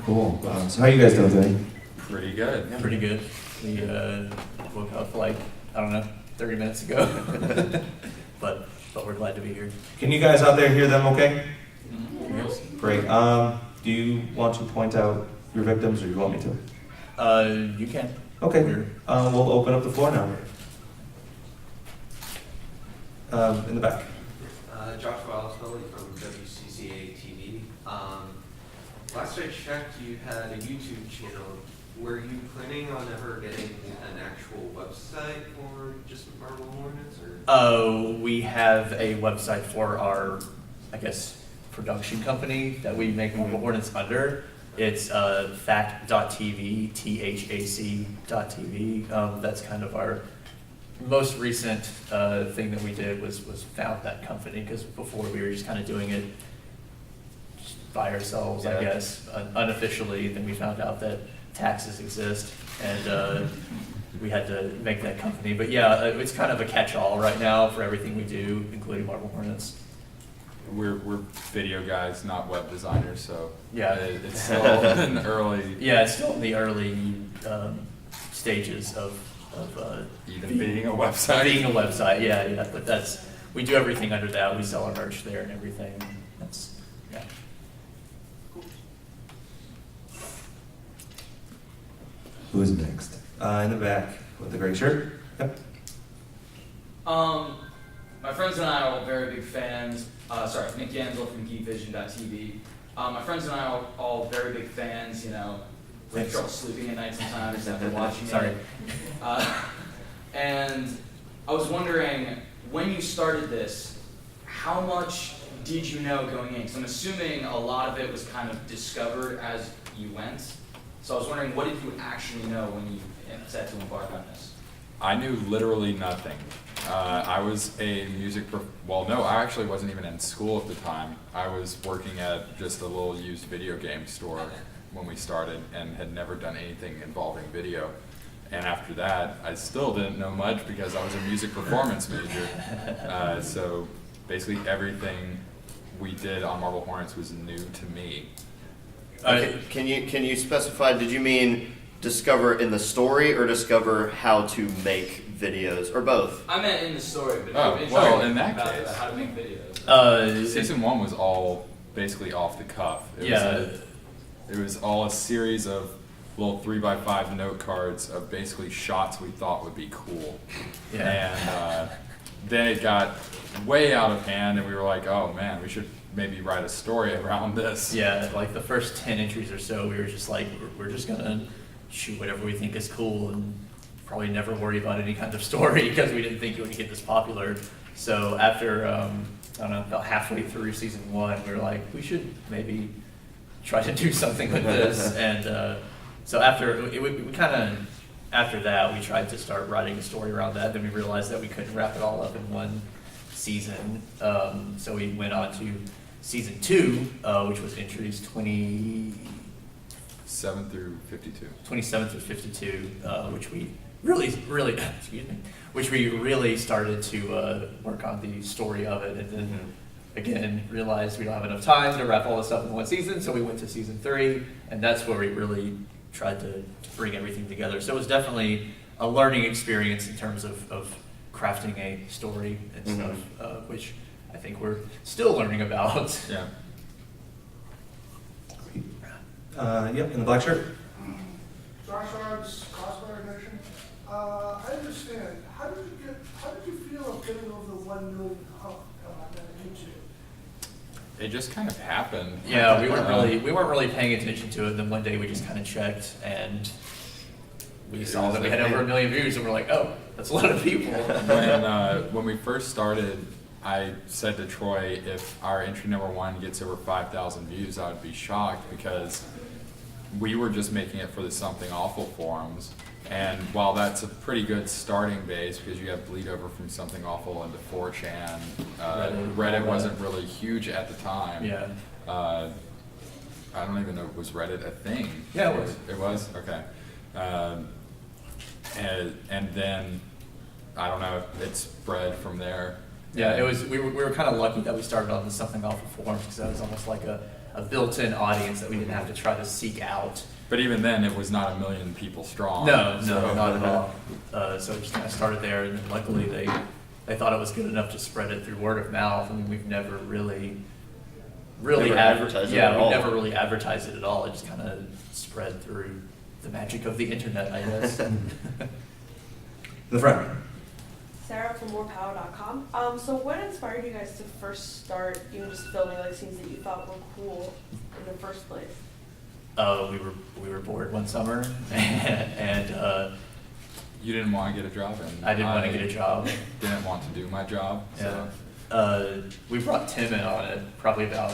Cool. So how you guys doing today? Pretty good. Yeah, pretty good. We woke up like, I don't know, 30 minutes ago. but we're glad to be here. Can you guys out there hear them okay? Yes. Great. Do you want to point out your victims, or do you want me to? You can. Okay. We'll open up the floor now. In the back. Joshua Oswelly from WCCA TV. Last I checked, you had a YouTube channel. Were you planning on ever getting an actual website for just Marble Hornets? Or? We have a website for our, I guess, production company that we make Marble Hornets under. It's fact.tv, THAC.tv. That's kind of our most recent thing that we did was found that company, because before we were just kind of doing it just by ourselves, I guess, unofficially. Then we found out that taxes exist, and we had to make that company. But yeah, it's kind of a catch-all right now for everything we do, including Marble Hornets. We're video guys, not web designers, so yeah, it's still in the early. Yeah, it's still in the early stages of even being a website. Being a website, yeah. But we do everything under that. We sell our merch there and everything. That's yeah. Who is next? In the back with the gray shirt. Yep. My friends and I are all very big fans. Nick D'Angelo from GeekVision.tv. My friends and I are all very big fans. You know, we have trouble sleeping at night sometimes after watching Sorry. it. And I was wondering, when you started this, how much did you know going in? Because I'm assuming a lot of it was kind of discovered as you went. So I was wondering, what did you actually know when you set to embark on this? I knew literally nothing. I was a I actually wasn't even in school at the time. I was working at just a little used video game store when we started, and had never done anything involving video. And after that, I still didn't know much because I was a music performance major. So basically everything we did on Marble Hornets was new to me. Can you specify, did you mean discover in the story or discover how to make videos, or both? I meant in the story, but in that case, how to make videos. Season 1 was all basically off the cuff. It was all a series of little 3x5 note cards of basically shots we thought would be cool. Yeah. And then it got way out of hand, and we were like, oh man, we should maybe write a story around this. Yeah, like the first 10 entries or so, we were just like, we're just gonna shoot whatever we think is cool and probably never worry about any kind of story, because we didn't think it would get this popular. So after, I don't know, about halfway through season 1, we were like, we should maybe try to do something with this. And so after that, we tried to start writing a story around that. Then we realized that we couldn't wrap it all up in one season. So we went on to season 2, which was entries 27 through 52. 27 through 52, which we really, which we really started to work on the story of it, and then again realized we don't have enough time to wrap all this up in one season, so we went to season 3, and that's where we really tried to bring everything together. So it was definitely a learning experience in terms of crafting a story and stuff, which I think we're still learning about. Yeah. Yep, in the black shirt. Josh Ards, Cosplayer Nation. I understand. How did you feel of getting over the 1 million hump on YouTube? It just kind of happened. Yeah, we weren't really paying attention to it. Then one day we just kind of checked, and we saw that we had over 1 million views, and we're like, oh, that's a lot of people. When we first started, I said to Troy, if our entry number 1 gets over 5,000 views, I would be shocked, because we were just making it for the Something Awful forums. And while that's a pretty good starting base, because you have bleed over from Something Awful into 4chan, Reddit wasn't really huge at the time. Yeah. I don't even know, was Reddit a thing? Yeah, it was. It was? Okay. And then, I don't know, it spread from there. Yeah, it was. We were kind of lucky that we started on the Something Awful forums, because that was almost like a a built-in audience that we didn't have to try to seek out. But even then, it was not 1 million people strong. No, so- not at all. So it just kind of started there, and then luckily they thought it was good enough to spread it through word of mouth. I mean, we've never really Never advertised it at we all. never really advertised it at all. It just kind of spread through the magic of the internet, I guess. The front. Sarah from morepower.com. So what inspired you guys to first start, just filming like scenes that you thought were cool in the first place? We were bored one summer, and You didn't want to get a job, and I didn't want to get a job. Didn't want to do my job. So. Yeah. We brought Tim in on it probably about,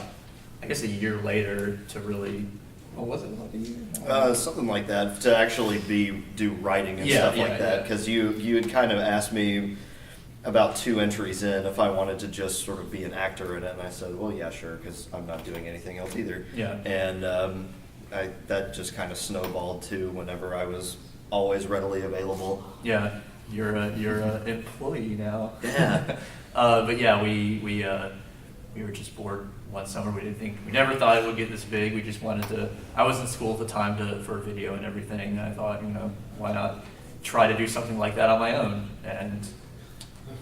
I guess, a year later to really. What was it, like a year? Something like that, to actually do writing and stuff like that. Because you had kind of asked me about 2 entries in if I wanted to just sort of be an actor in it, and I said, well, yeah, sure, because I'm not doing anything else either. Yeah. And that just kind of snowballed too whenever I was always readily available. Yeah, you're a employee now. Yeah. But yeah, we were just bored one summer. We never thought it would get this big. We just wanted to. I was in school at the time for video and everything. And I thought, why not try to do something like that on my own? And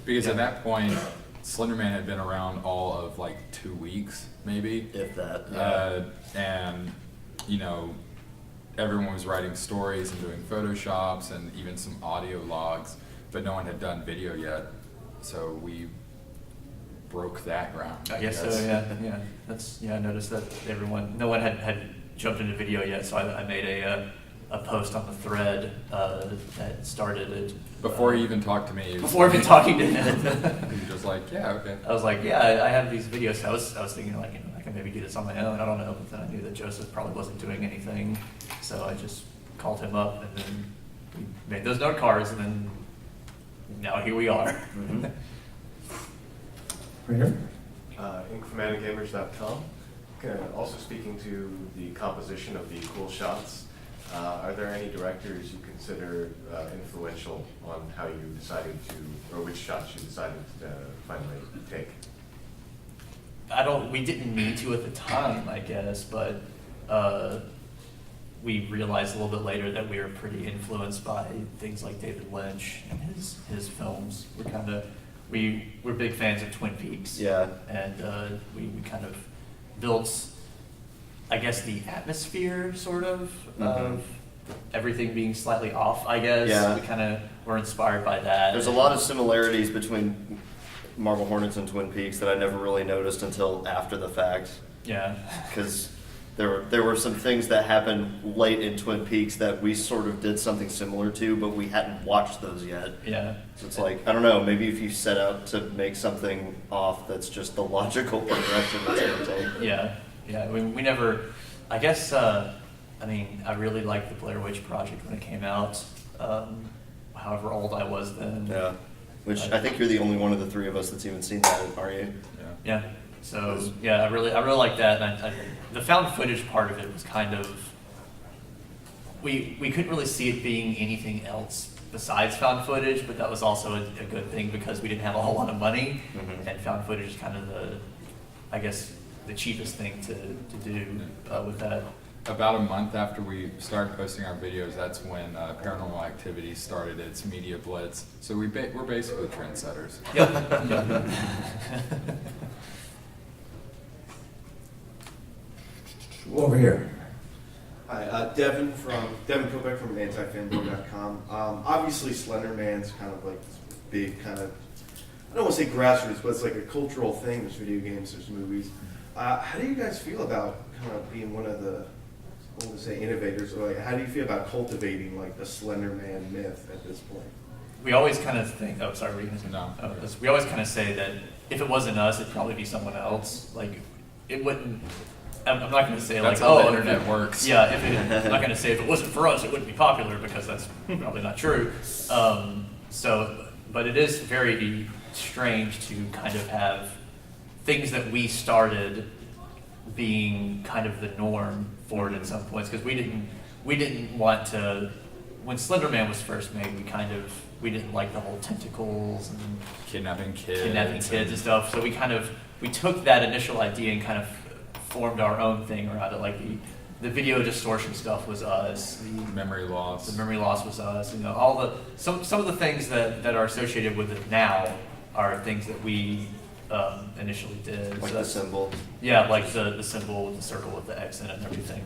Because at that point, Slender Man had been around all of like 2 weeks, maybe. If that. And, everyone was writing stories and doing Photoshops and even some audio logs, but no one had done video yet. So we broke that ground. I guess so. Yeah. I noticed that no one had jumped into video yet. So I made a post on the thread that started it. Before he even talked to me. Before even talking to him. He was just like, yeah, okay. I was like, yeah, I have these videos. I was thinking like, I can maybe do this on my own. I don't know, but then I knew that Joseph probably wasn't doing anything, so I just called him up, and then we made those note cards, and then now here we are. Mm-hmm. Right here. Infomaticgamers.com. Also speaking to the composition of the cool shots, are there any directors you consider influential on how you decided to, or which shots you decided to finally take? We didn't mean to at the time, I guess, but we realized a little bit later that we were pretty influenced by things like David Lynch and his films. We're big fans of Twin Peaks. Yeah. And we kind of built, I guess, the atmosphere sort of everything being slightly off, I guess. Yeah. We kind of were inspired by that. There's a lot of similarities between Marble Hornets and Twin Peaks that I never really noticed until after the fact. Yeah. Because there were some things that happened late in Twin Peaks that we sort of did something similar to, but we hadn't watched those yet. Yeah. So it's like, I don't know, maybe if you set out to make something off, that's just the logical progression that's going to take. Yeah. Yeah. We never, I guess, I really liked the Blair Witch Project when it came out, however old I was then. Yeah. Which I think you're the only one of the 3 of us that's even seen that, are you? Yeah. So yeah, I really like that, and the found footage part of it was kind of we couldn't really see it being anything else besides found footage, but that was also a good thing because we didn't have a whole lot of money, and found footage is kind of the cheapest thing to do with that. About a month after we started posting our videos, that's when Paranormal Activity started its media blitz. So we're basically trendsetters. Yep. Over here. Hi, Devin Kopeck from AntiFanboy.com. Obviously, Slender Man's kind of like this big kind of, I don't want to say grassroots, but it's like a cultural thing. There's video games, there's movies. How do you guys feel about kind of being one of the, I want to say innovators, or like, how do you feel about cultivating like the Slender Man myth at this point? We always kind of think, oh, sorry, were you going to say? No. We always kind of say that if it wasn't us, it'd probably be someone else. Like, it wouldn't, I'm not going to say That's like, how oh, the internet works. Yeah, I'm not going to say if it wasn't for us, it wouldn't be popular, because that's probably not true. But it is very strange to kind of have things that we started being kind of the norm for it at some points, because we didn't want to. When Slender Man was first made, we didn't like the whole tentacles and Kidnapping kids and stuff. So we took that initial idea and kind of formed our own thing around it. Like the video distortion stuff was us. The Memory loss. The memory loss was us. You know, all the some of the things that are associated with it now are things that we initially did. Like So the symbol. yeah, like the symbol with the circle with the X in it and everything.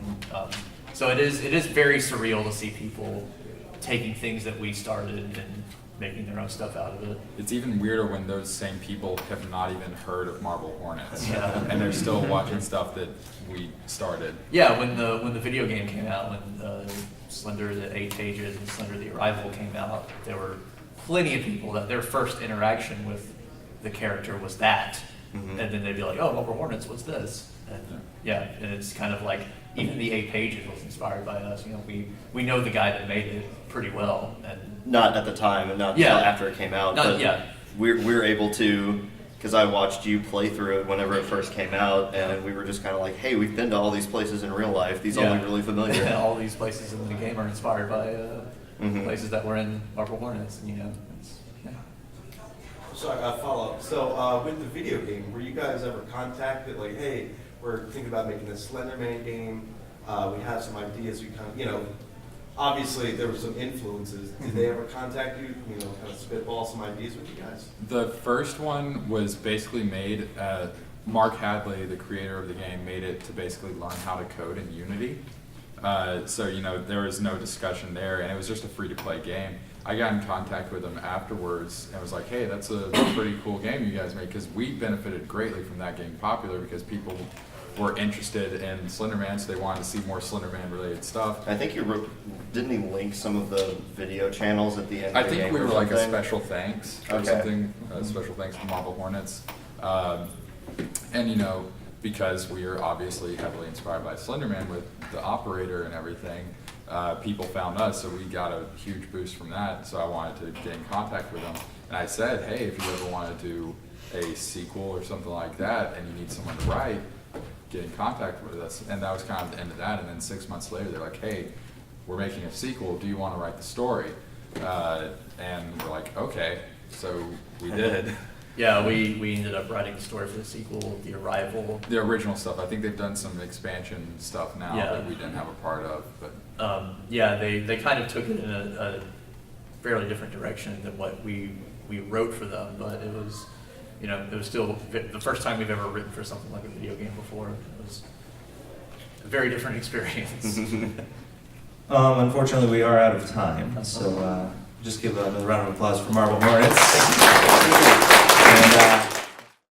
So it is very surreal to see people taking things that we started and making their own stuff out of it. It's even weirder when those same people have not even heard of Marble Hornets, Yeah. and they're still watching stuff that we started. Yeah, when the video game came out, when Slender the 8 Pages and Slender the Arrival came out, there were plenty of people that their first interaction with the character was that, and then they'd be like, "Oh, Marble Hornets, what's this?" And yeah, and it's kind of like even the 8 Pages was inspired by us. You know, we know the guy that made it pretty well, and Not at the time, and not Yeah. until after it came out. Not- but yeah. we're able to, because I watched you play through it whenever it first came out, and we were just kind of like, hey, we've been to all these places in real life. These all look really familiar. all these places in the game are inspired by places that were in Marble Hornets, and you know. So I follow up. So with the video game, were you guys ever contacted like, hey, we're thinking about making a Slender Man game. We have some ideas. We kind of, you know, obviously there were some influences. Did they ever contact you? You know, kind of spitball some ideas with you guys? The first one was basically made. Mark Hadley, the creator of the game, made it to basically learn how to code in Unity. So you know there was no discussion there, and it was just a free-to-play game. I got in contact with him afterwards and was like, "Hey, that's a pretty cool game you guys made," because we benefited greatly from that getting popular because people were interested in Slender Man, so they wanted to see more Slender Man related stuff. I think didn't he link some of the video channels at the end I of the game? think we were or like a something? special thanks or Okay. something. Special thanks to Marble Hornets. And you know, because we are obviously heavily inspired by Slender Man with the operator and everything, people found us, so we got a huge boost from that. So I wanted to get in contact with them, and I said, hey, if you ever want to do a sequel or something like that, and you need someone to write, get in contact with us. And that was kind of the end of that. And then 6 months later, they're like, hey, we're making a sequel. Do you want to write the story? And we're like, okay. So we did. Yeah, we ended up writing the story for the sequel, The Arrival. The original stuff. I think they've done some expansion stuff now Yeah. that we didn't have a part of. But Yeah, they kind of took it in a fairly different direction than what we wrote for them, but it was, you know, it was still the first time we've ever written for something like a video game before. It was a very different experience. Unfortunately, we are out of time, so just give another round of applause for Marble Hornets. And